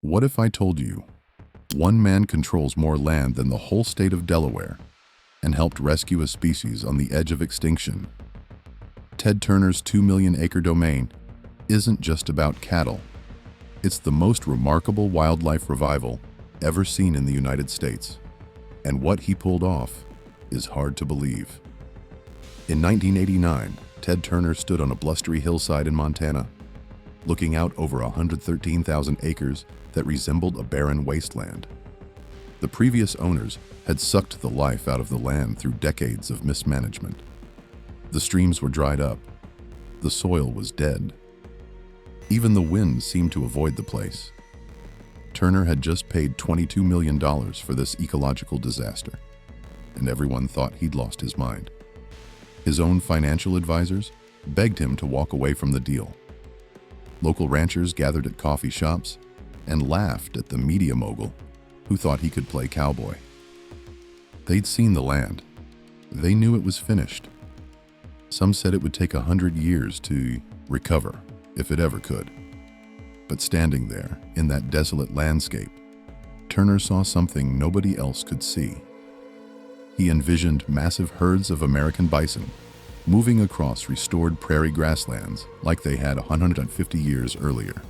What if I told you one man controls more land than the whole state of Delaware and helped rescue a species on the edge of extinction? Ted Turner's 2 million-acre domain isn't just about cattle. It's the most remarkable wildlife revival ever seen in the United States. And what he pulled off is hard to believe. In 1989, Ted Turner stood on a blustery hillside in Montana, looking out over 113,000 acres that resembled a barren wasteland. The previous owners had sucked the life out of the land through decades of mismanagement. The streams were dried up. The soil was dead. Even the wind seemed to avoid the place. Turner had just paid $22 million for this ecological disaster, and everyone thought he'd lost his mind. His own financial advisors begged him to walk away from the deal. Local ranchers gathered at coffee shops and laughed at the media mogul who thought he could play cowboy. They'd seen the land. They knew it was finished. Some said it would take 100 years to recover, if it ever could. But standing there, in that desolate landscape, Turner saw something nobody else could see. He envisioned massive herds of American bison moving across restored prairie grasslands like they had 150 years earlier.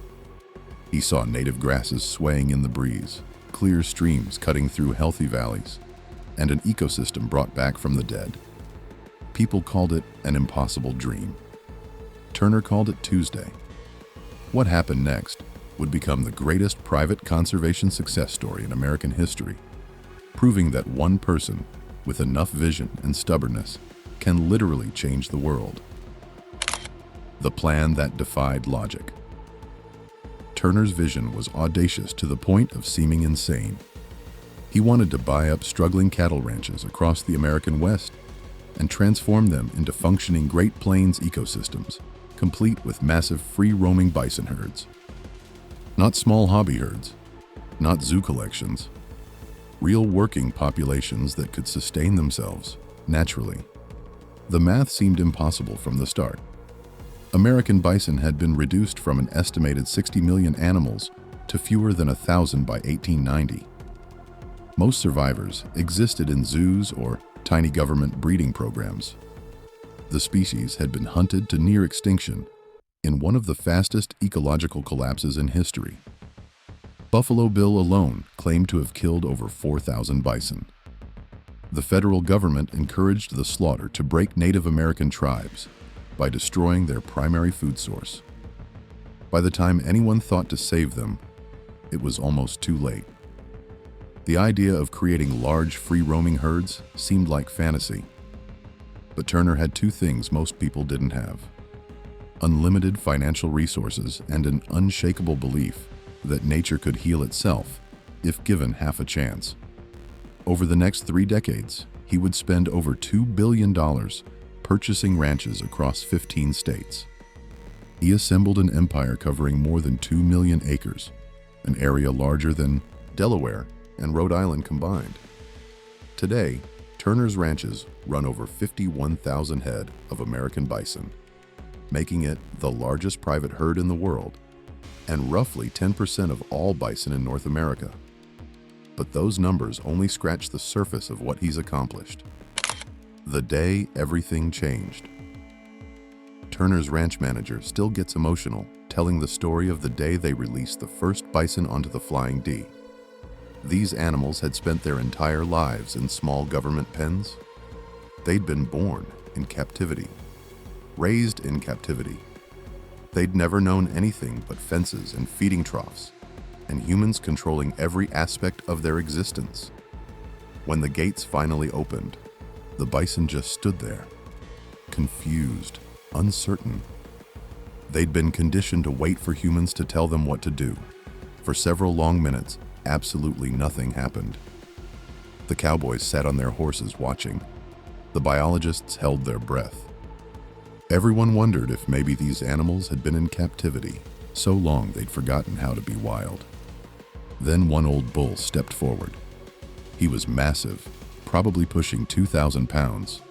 He saw native grasses swaying in the breeze, clear streams cutting through healthy valleys, and an ecosystem brought back from the dead. People called it an impossible dream. Turner called it Tuesday. What happened next would become the greatest private conservation success story in American history, proving that one person with enough vision and stubbornness can literally change the world. The plan that defied logic. Turner's vision was audacious to the point of seeming insane. He wanted to buy up struggling cattle ranches across the American West and transform them into functioning Great Plains ecosystems, complete with massive free-roaming bison herds. Not small hobby herds, not zoo collections, real working populations that could sustain themselves naturally. The math seemed impossible from the start. American bison had been reduced from an estimated 60 million animals to fewer than 1,000 by 1890. Most survivors existed in zoos or tiny government breeding programs. The species had been hunted to near extinction in one of the fastest ecological collapses in history. Buffalo Bill alone claimed to have killed over 4,000 bison. The federal government encouraged the slaughter to break Native American tribes by destroying their primary food source. By the time anyone thought to save them, it was almost too late. The idea of creating large free-roaming herds seemed like fantasy. But Turner had two things most people didn't have: unlimited financial resources and an unshakable belief that nature could heal itself if given half a chance. Over the next 3 decades, he would spend over $2 billion purchasing ranches across 15 states. He assembled an empire covering more than 2 million acres, an area larger than Delaware and Rhode Island combined. Today, Turner's ranches run over 51,000 head of American bison, making it the largest private herd in the world and roughly 10% of all bison in North America. But those numbers only scratch the surface of what he's accomplished. The day everything changed. Turner's ranch manager still gets emotional telling the story of the day they released the first bison onto the Flying D. These animals had spent their entire lives in small government pens. They'd been born in captivity, raised in captivity. They'd never known anything but fences and feeding troughs, and humans controlling every aspect of their existence. When the gates finally opened, the bison just stood there, confused, uncertain. They'd been conditioned to wait for humans to tell them what to do. For several long minutes, absolutely nothing happened. The cowboys sat on their horses watching. The biologists held their breath. Everyone wondered if maybe these animals had been in captivity so long they'd forgotten how to be wild. Then one old bull stepped forward. He was massive, probably pushing 2,000 pounds.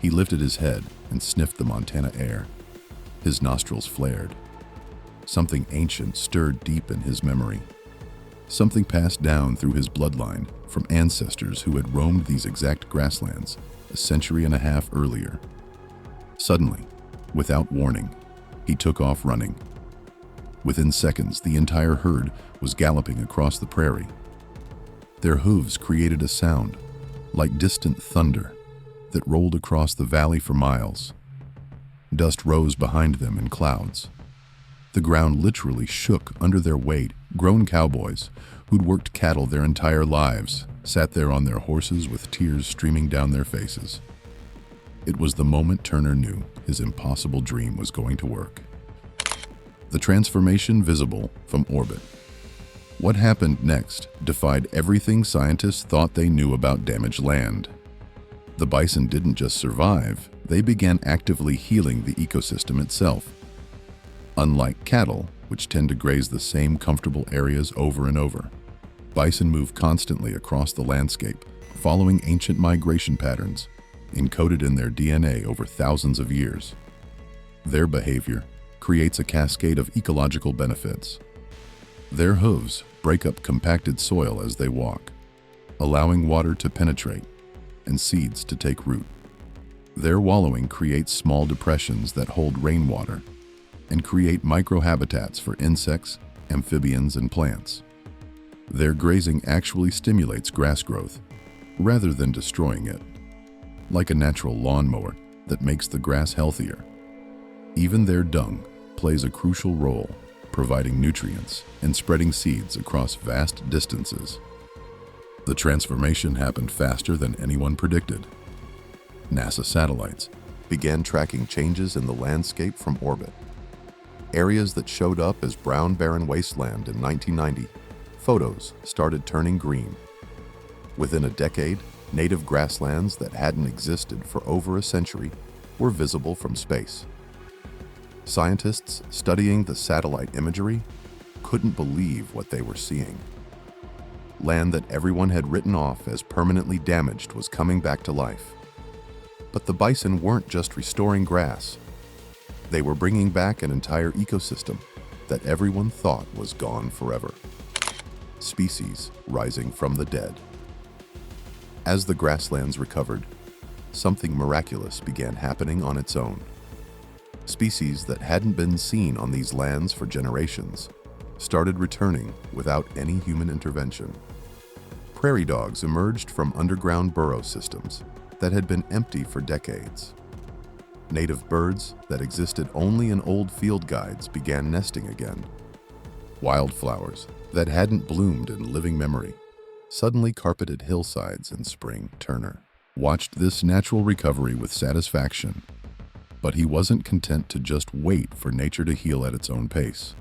He lifted his head and sniffed the Montana air. His nostrils flared. Something ancient stirred deep in his memory. something passed down through his bloodline from ancestors who had roamed these exact grasslands a century and a half earlier. Suddenly, without warning, he took off running. Within seconds, the entire herd was galloping across the prairie. Their hooves created a sound, like distant thunder, that rolled across the valley for miles. Dust rose behind them in clouds. The ground literally shook under their weight. Grown cowboys, who'd worked cattle their entire lives, sat there on their horses with tears streaming down their faces. It was the moment Turner knew his impossible dream was going to work. The transformation visible from orbit. What happened next defied everything scientists thought they knew about damaged land. The bison didn't just survive, they began actively healing the ecosystem itself. Unlike cattle, which tend to graze the same comfortable areas over and over, bison move constantly across the landscape, following ancient migration patterns encoded in their DNA over thousands of years. Their behavior creates a cascade of ecological benefits. Their hooves break up compacted soil as they walk, allowing water to penetrate and seeds to take root. Their wallowing creates small depressions that hold rainwater and create microhabitats for insects, amphibians, and plants. Their grazing actually stimulates grass growth rather than destroying it, like a natural lawnmower that makes the grass healthier. Even their dung plays a crucial role, providing nutrients and spreading seeds across vast distances. The transformation happened faster than anyone predicted. NASA satellites began tracking changes in the landscape from orbit. Areas that showed up as brown barren wasteland in 1990, photos started turning green. Within a decade, native grasslands that hadn't existed for over a century were visible from space. Scientists studying the satellite imagery couldn't believe what they were seeing. Land that everyone had written off as permanently damaged was coming back to life. But the bison weren't just restoring grass. They were bringing back an entire ecosystem that everyone thought was gone forever. Species rising from the dead. As the grasslands recovered, something miraculous began happening on its own. Species that hadn't been seen on these lands for generations started returning without any human intervention. Prairie dogs emerged from underground burrow systems that had been empty for decades. Native birds that existed only in old field guides began nesting again. Wildflowers that hadn't bloomed in living memory suddenly carpeted hillsides in spring. Turner watched this natural recovery with satisfaction, but he wasn't content to just wait for nature to heal at its own pace.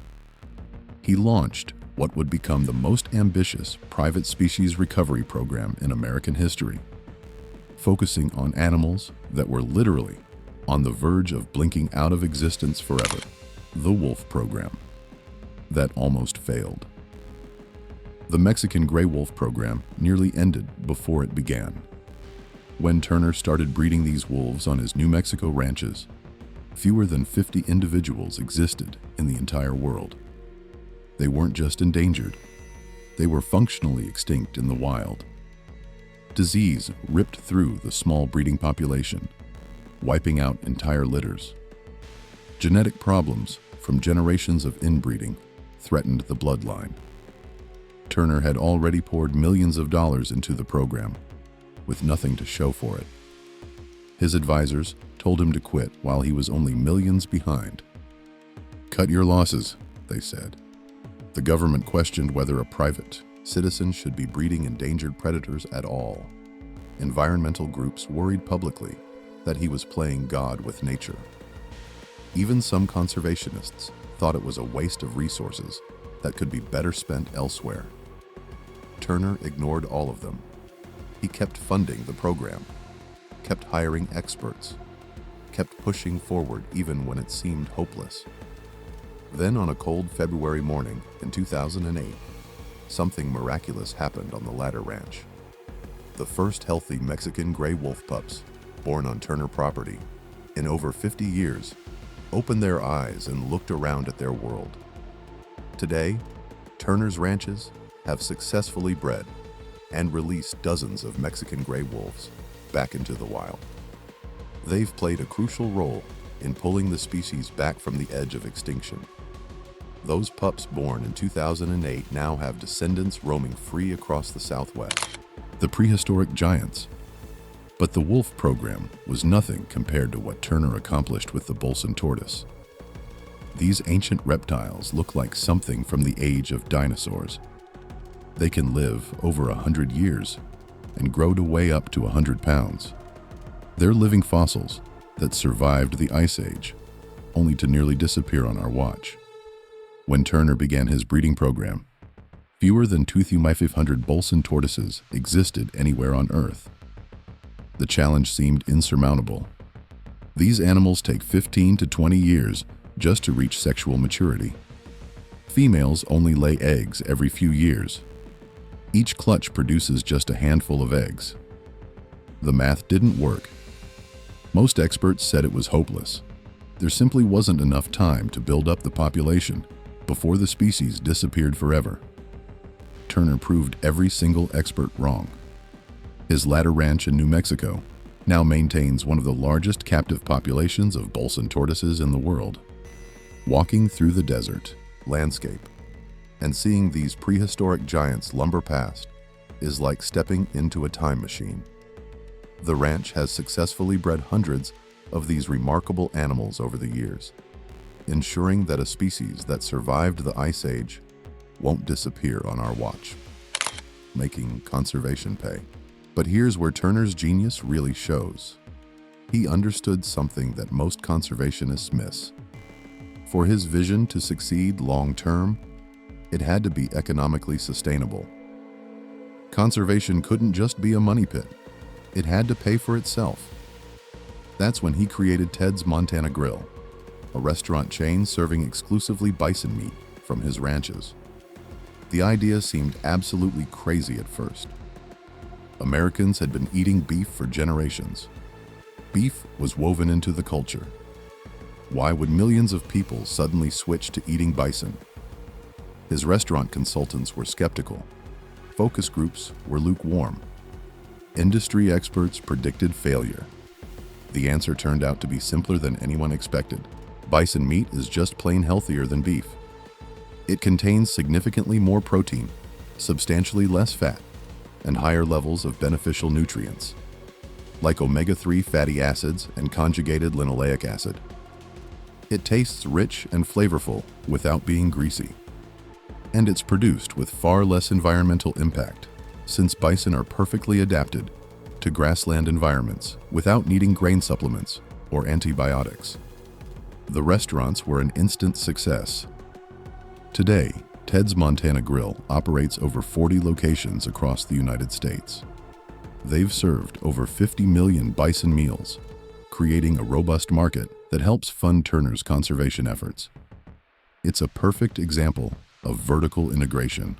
He launched what would become the most ambitious private species recovery program in American history, focusing on animals that were literally on the verge of blinking out of existence forever. The Wolf Program. That almost failed. The Mexican gray wolf program nearly ended before it began. When Turner started breeding these wolves on his New Mexico ranches, fewer than 50 individuals existed in the entire world. They weren't just endangered, they were functionally extinct in the wild. Disease ripped through the small breeding population, wiping out entire litters. Genetic problems from generations of inbreeding threatened the bloodline. Turner had already poured millions of dollars into the program, with nothing to show for it. His advisors told him to quit while he was only millions behind. "Cut your losses," they said. The government questioned whether a private citizen should be breeding endangered predators at all. Environmental groups worried publicly that he was playing God with nature. Even some conservationists thought it was a waste of resources that could be better spent elsewhere. Turner ignored all of them. He kept funding the program, kept hiring experts, kept pushing forward even when it seemed hopeless. Then on a cold February morning in 2008, something miraculous happened on the Ladder Ranch. The first healthy Mexican gray wolf pups, born on Turner property in over 50 years, opened their eyes and looked around at their world. Today, Turner's ranches have successfully bred and released dozens of Mexican gray wolves back into the wild. They've played a crucial role in pulling the species back from the edge of extinction. Those pups born in 2008 now have descendants roaming free across the Southwest, the prehistoric giants. But the wolf program was nothing compared to what Turner accomplished with the Bolson tortoise. These ancient reptiles look like something from the age of dinosaurs. They can live over 100 years and grow to weigh up to 100 pounds. They're living fossils that survived the Ice Age, only to nearly disappear on our watch. When Turner began his breeding program, fewer than 2,500 Bolson tortoises existed anywhere on Earth. The challenge seemed insurmountable. These animals take 15 to 20 years just to reach sexual maturity. Females only lay eggs every few years. Each clutch produces just a handful of eggs. The math didn't work. Most experts said it was hopeless. There simply wasn't enough time to build up the population before the species disappeared forever. Turner proved every single expert wrong. His latter ranch in New Mexico now maintains one of the largest captive populations of Bolson tortoises in the world. Walking through the desert landscape and seeing these prehistoric giants lumber past is like stepping into a time machine. The ranch has successfully bred hundreds of these remarkable animals over the years, ensuring that a species that survived the Ice Age won't disappear on our watch, making conservation pay. But here's where Turner's genius really shows. He understood something that most conservationists miss. For his vision to succeed long-term, it had to be economically sustainable. Conservation couldn't just be a money pit. It had to pay for itself. That's when he created Ted's Montana Grill, a restaurant chain serving exclusively bison meat from his ranches. The idea seemed absolutely crazy at first. Americans had been eating beef for generations. Beef was woven into the culture. Why would millions of people suddenly switch to eating bison? His restaurant consultants were skeptical. Focus groups were lukewarm. Industry experts predicted failure. The answer turned out to be simpler than anyone expected. Bison meat is just plain healthier than beef. It contains significantly more protein, substantially less fat, and higher levels of beneficial nutrients, like omega-3 fatty acids and conjugated linoleic acid. It tastes rich and flavorful without being greasy. And it's produced with far less environmental impact, since bison are perfectly adapted to grassland environments without needing grain supplements or antibiotics. The restaurants were an instant success. Today, Ted's Montana Grill operates over 40 locations across the United States. They've served over 50 million bison meals, creating a robust market that helps fund Turner's conservation efforts. It's a perfect example of vertical integration.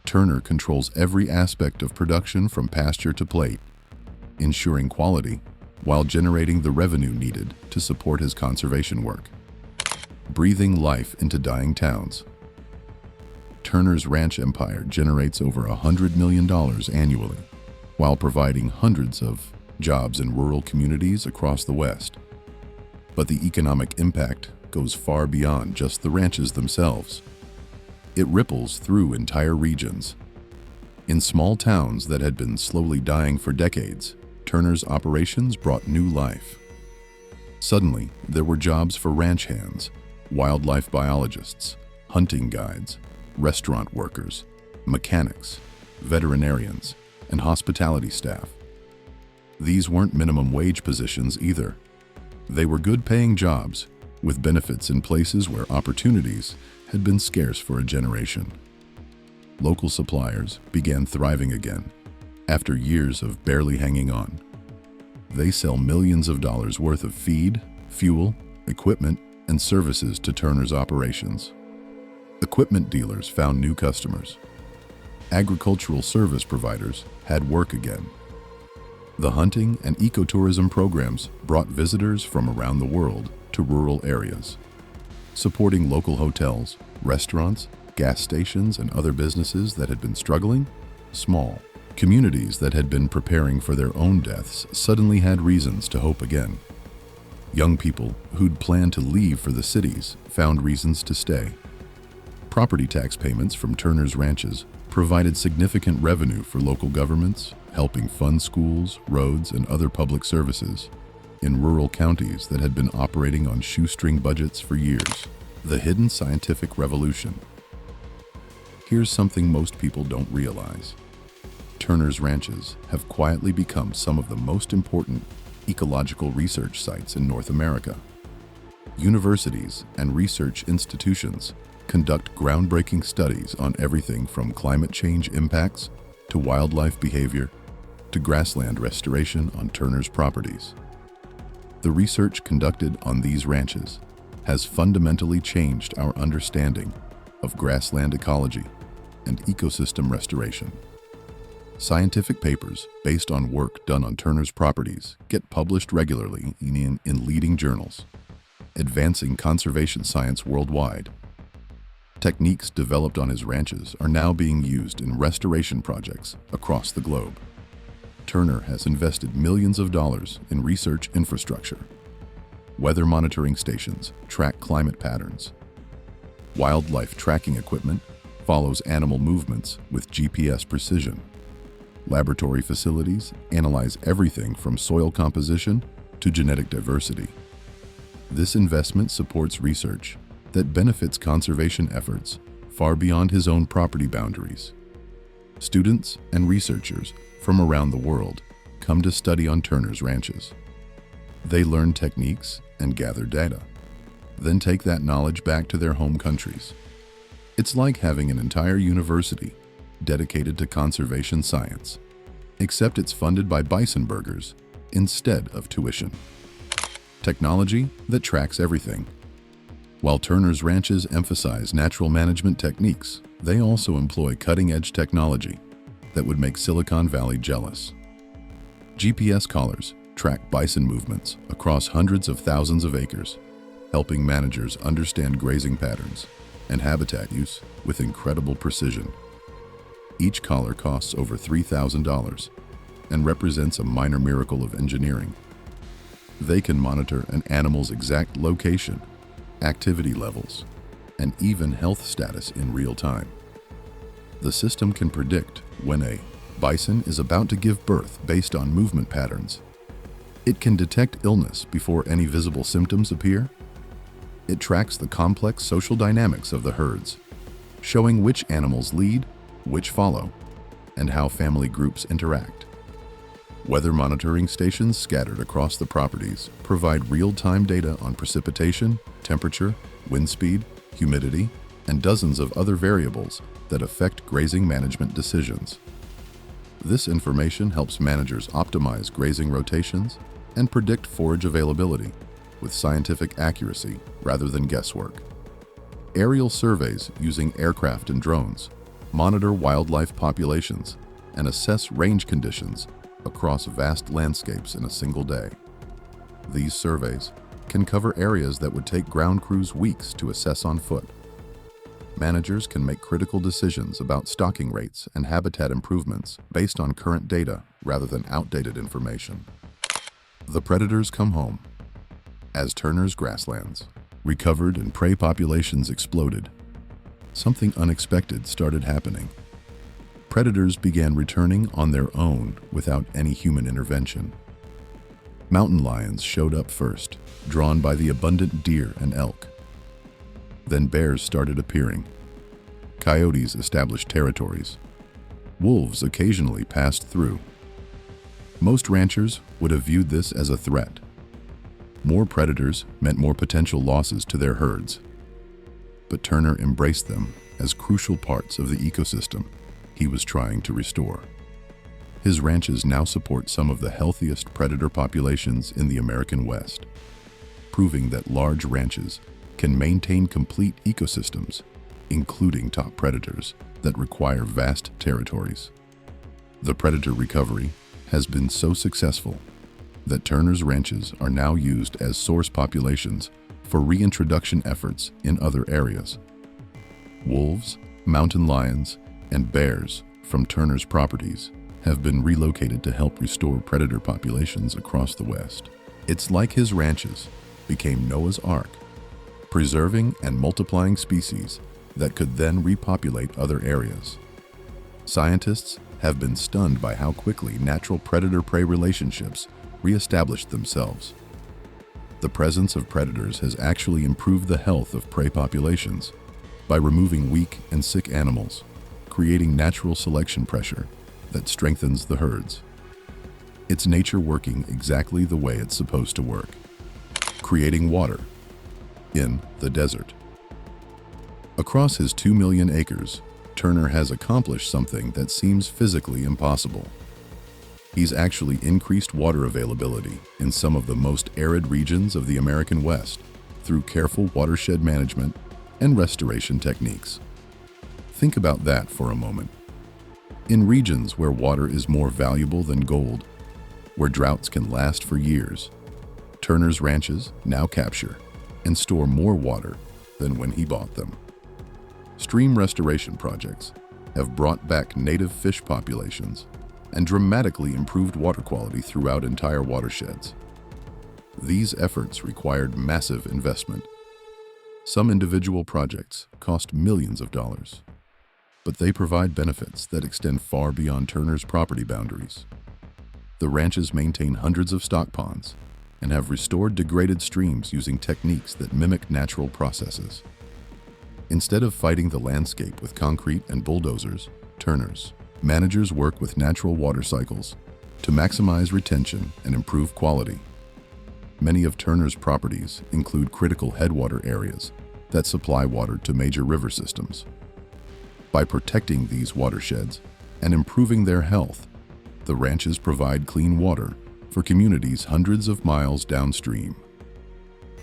Turner controls every aspect of production from pasture to plate, ensuring quality while generating the revenue needed to support his conservation work. Breathing life into dying towns. Turner's ranch empire generates over $100 million annually, while providing hundreds of jobs in rural communities across the West. But the economic impact goes far beyond just the ranches themselves. It ripples through entire regions. In small towns that had been slowly dying for decades, Turner's operations brought new life. Suddenly, there were jobs for ranch hands, wildlife biologists, hunting guides, restaurant workers, mechanics, veterinarians, and hospitality staff. These weren't minimum wage positions either. They were good-paying jobs with benefits in places where opportunities had been scarce for a generation. Local suppliers began thriving again after years of barely hanging on. They sell millions of dollars worth of feed, fuel, equipment, and services to Turner's operations. Equipment dealers found new customers. Agricultural service providers had work again. The hunting and ecotourism programs brought visitors from around the world to rural areas, supporting local hotels, restaurants, gas stations and other businesses that had been struggling, small. Communities that had been preparing for their own deaths suddenly had reasons to hope again. Young people who'd planned to leave for the cities found reasons to stay. Property tax payments from Turner's ranches provided significant revenue for local governments, helping fund schools, roads, and other public services in rural counties that had been operating on shoestring budgets for years. The hidden scientific revolution. Here's something most people don't realize. Turner's ranches have quietly become some of the most important ecological research sites in North America. Universities and research institutions conduct groundbreaking studies on everything from climate change impacts to wildlife behavior to grassland restoration on Turner's properties. The research conducted on these ranches has fundamentally changed our understanding of grassland ecology and ecosystem restoration. Scientific papers based on work done on Turner's properties get published regularly in leading journals, advancing conservation science worldwide. Techniques developed on his ranches are now being used in restoration projects across the globe. Turner has invested millions of dollars in research infrastructure. Weather monitoring stations track climate patterns. Wildlife tracking equipment follows animal movements with GPS precision. Laboratory facilities analyze everything from soil composition to genetic diversity. This investment supports research that benefits conservation efforts far beyond his own property boundaries. Students and researchers from around the world come to study on Turner's ranches. They learn techniques and gather data, then take that knowledge back to their home countries. It's like having an entire university dedicated to conservation science, except it's funded by bison burgers instead of tuition. Technology that tracks everything. While Turner's ranches emphasize natural management techniques, they also employ cutting-edge technology that would make Silicon Valley jealous. GPS collars track bison movements across hundreds of thousands of acres, helping managers understand grazing patterns and habitat use with incredible precision. Each collar costs over $3,000 and represents a minor miracle of engineering. They can monitor an animal's exact location, activity levels, and even health status in real time. The system can predict when a bison is about to give birth based on movement patterns. It can detect illness before any visible symptoms appear. It tracks the complex social dynamics of the herds, showing which animals lead, which follow, and how family groups interact. Weather monitoring stations scattered across the properties provide real-time data on precipitation, temperature, wind speed, humidity, and dozens of other variables that affect grazing management decisions. This information helps managers optimize grazing rotations and predict forage availability with scientific accuracy rather than guesswork. Aerial surveys using aircraft and drones monitor wildlife populations and assess range conditions across vast landscapes in a single day. These surveys can cover areas that would take ground crews weeks to assess on foot. Managers can make critical decisions about stocking rates and habitat improvements based on current data rather than outdated information. The predators come home. As Turner's grasslands recovered and prey populations exploded, something unexpected started happening. Predators began returning on their own without any human intervention. Mountain lions showed up first, drawn by the abundant deer and elk. Then bears started appearing. Coyotes established territories. Wolves occasionally passed through. Most ranchers would have viewed this as a threat. More predators meant more potential losses to their herds. But Turner embraced them as crucial parts of the ecosystem he was trying to restore. His ranches now support some of the healthiest predator populations in the American West, proving that large ranches can maintain complete ecosystems, including top predators that require vast territories. The predator recovery has been so successful that Turner's ranches are now used as source populations for reintroduction efforts in other areas. Wolves Mountain lions and bears from Turner's properties have been relocated to help restore predator populations across the West. It's like his ranches became Noah's Ark, preserving and multiplying species that could then repopulate other areas. Scientists have been stunned by how quickly natural predator-prey relationships reestablished themselves. The presence of predators has actually improved the health of prey populations by removing weak and sick animals, creating natural selection pressure that strengthens the herds. It's nature working exactly the way it's supposed to work, creating water in the desert. Across his 2 million acres, Turner has accomplished something that seems physically impossible. He's actually increased water availability in some of the most arid regions of the American West through careful watershed management and restoration techniques. Think about that for a moment. In regions where water is more valuable than gold, where droughts can last for years, Turner's ranches now capture and store more water than when he bought them. Stream restoration projects have brought back native fish populations and dramatically improved water quality throughout entire watersheds. These efforts required massive investment. Some individual projects cost millions of dollars, but they provide benefits that extend far beyond Turner's property boundaries. The ranches maintain hundreds of stock ponds and have restored degraded streams using techniques that mimic natural processes. Instead of fighting the landscape with concrete and bulldozers, Turner's managers work with natural water cycles to maximize retention and improve quality. Many of Turner's properties include critical headwater areas that supply water to major river systems. By protecting these watersheds and improving their health, the ranches provide clean water for communities hundreds of miles downstream.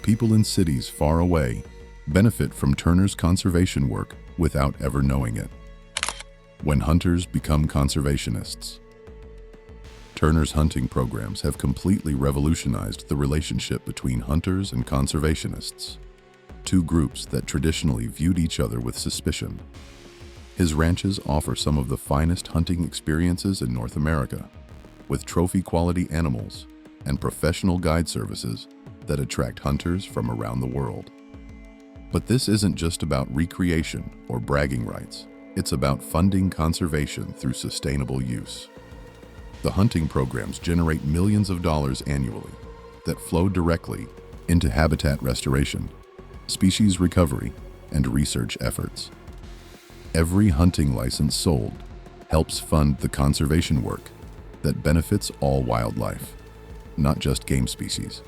People in cities far away benefit from Turner's conservation work without ever knowing it. When hunters become conservationists. Turner's hunting programs have completely revolutionized the relationship between hunters and conservationists, two groups that traditionally viewed each other with suspicion. His ranches offer some of the finest hunting experiences in North America, with trophy-quality animals and professional guide services that attract hunters from around the world. But this isn't just about recreation or bragging rights. It's about funding conservation through sustainable use. The hunting programs generate millions of dollars annually that flow directly into habitat restoration, species recovery, and research efforts. Every hunting license sold helps fund the conservation work that benefits all wildlife, not just game species.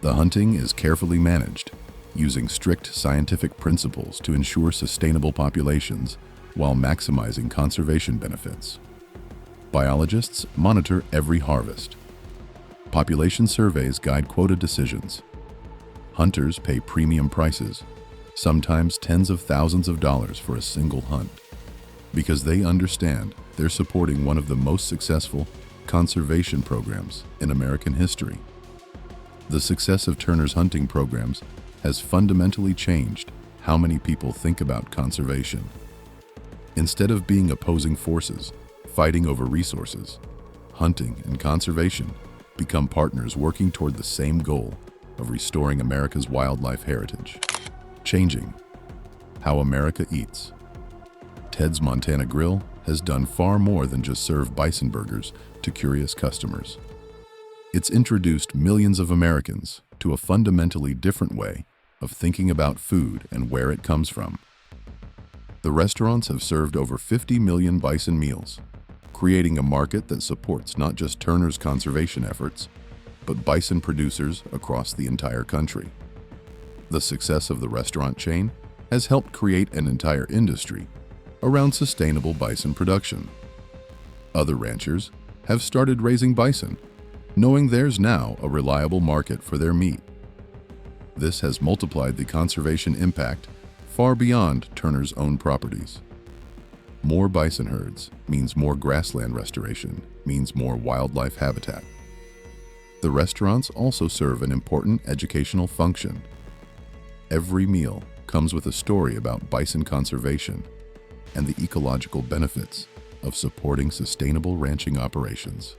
The hunting is carefully managed, using strict scientific principles to ensure sustainable populations while maximizing conservation benefits. Biologists monitor every harvest. Population surveys guide quota decisions. Hunters pay premium prices, sometimes tens of thousands of dollars for a single hunt, because they understand they're supporting one of the most successful conservation programs in American history. The success of Turner's hunting programs has fundamentally changed how many people think about conservation. Instead of being opposing forces, fighting over resources, hunting and conservation become partners working toward the same goal of restoring America's wildlife heritage. Changing how America eats. Ted's Montana Grill has done far more than just serve bison burgers to curious customers. It's introduced millions of Americans to a fundamentally different way of thinking about food and where it comes from. The restaurants have served over 50 million bison meals, creating a market that supports not just Turner's conservation efforts, but bison producers across the entire country. The success of the restaurant chain has helped create an entire industry around sustainable bison production. Other ranchers have started raising bison, knowing there's now a reliable market for their meat. This has multiplied the conservation impact far beyond Turner's own properties. More bison herds means more grassland restoration, means more wildlife habitat. The restaurants also serve an important educational function. Every meal comes with a story about bison conservation and the ecological benefits of supporting sustainable ranching operations.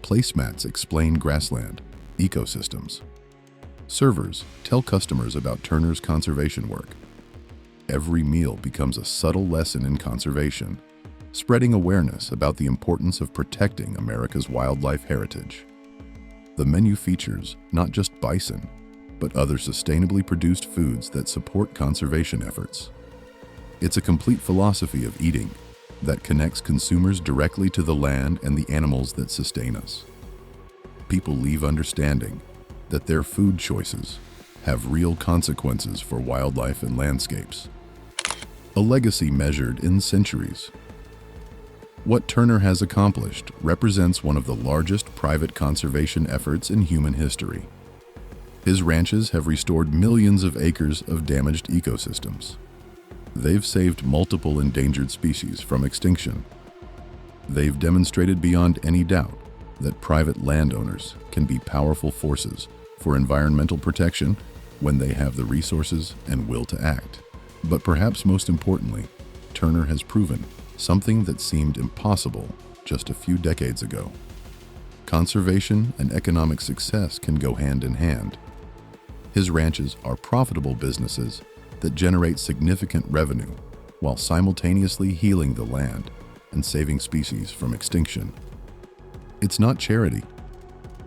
Placemats explain grassland ecosystems. Servers tell customers about Turner's conservation work. Every meal becomes a subtle lesson in conservation, spreading awareness about the importance of protecting America's wildlife heritage. The menu features not just bison, but other sustainably produced foods that support conservation efforts. It's a complete philosophy of eating that connects consumers directly to the land and the animals that sustain us. People leave understanding that their food choices have real consequences for wildlife and landscapes. A legacy measured in centuries. What Turner has accomplished represents one of the largest private conservation efforts in human history. His ranches have restored millions of acres of damaged ecosystems. They've saved multiple endangered species from extinction. They've demonstrated beyond any doubt that private landowners can be powerful forces for environmental protection when they have the resources and will to act. But perhaps most importantly, Turner has proven something that seemed impossible just a few decades ago. Conservation and economic success can go hand in hand. His ranches are profitable businesses that generate significant revenue while simultaneously healing the land and saving species from extinction. It's not charity.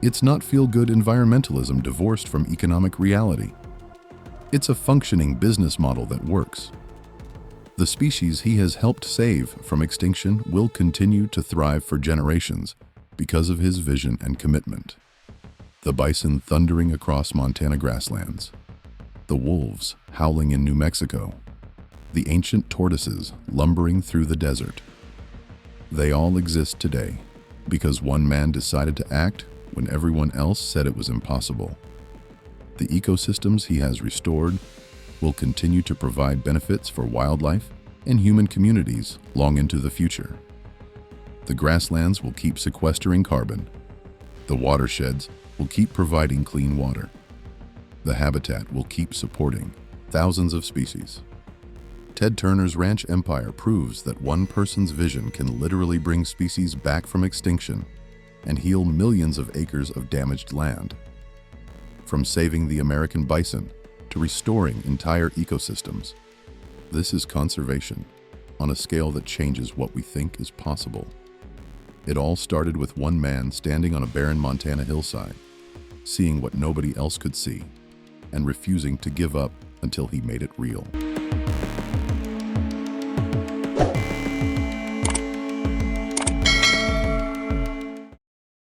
It's not feel-good environmentalism divorced from economic reality. It's a functioning business model that works. The species he has helped save from extinction will continue to thrive for generations because of his vision and commitment. The bison thundering across Montana grasslands, the wolves howling in New Mexico, the ancient tortoises lumbering through the desert. They all exist today because one man decided to act when everyone else said it was impossible. The ecosystems he has restored will continue to provide benefits for wildlife and human communities long into the future. The grasslands will keep sequestering carbon. The watersheds will keep providing clean water. The habitat will keep supporting thousands of species. Ted Turner's ranch empire proves that one person's vision can literally bring species back from extinction and heal millions of acres of damaged land. From saving the American bison to restoring entire ecosystems, this is conservation on a scale that changes what we think is possible. It all started with one man standing on a barren Montana hillside, seeing what nobody else could see, and refusing to give up until he made it real.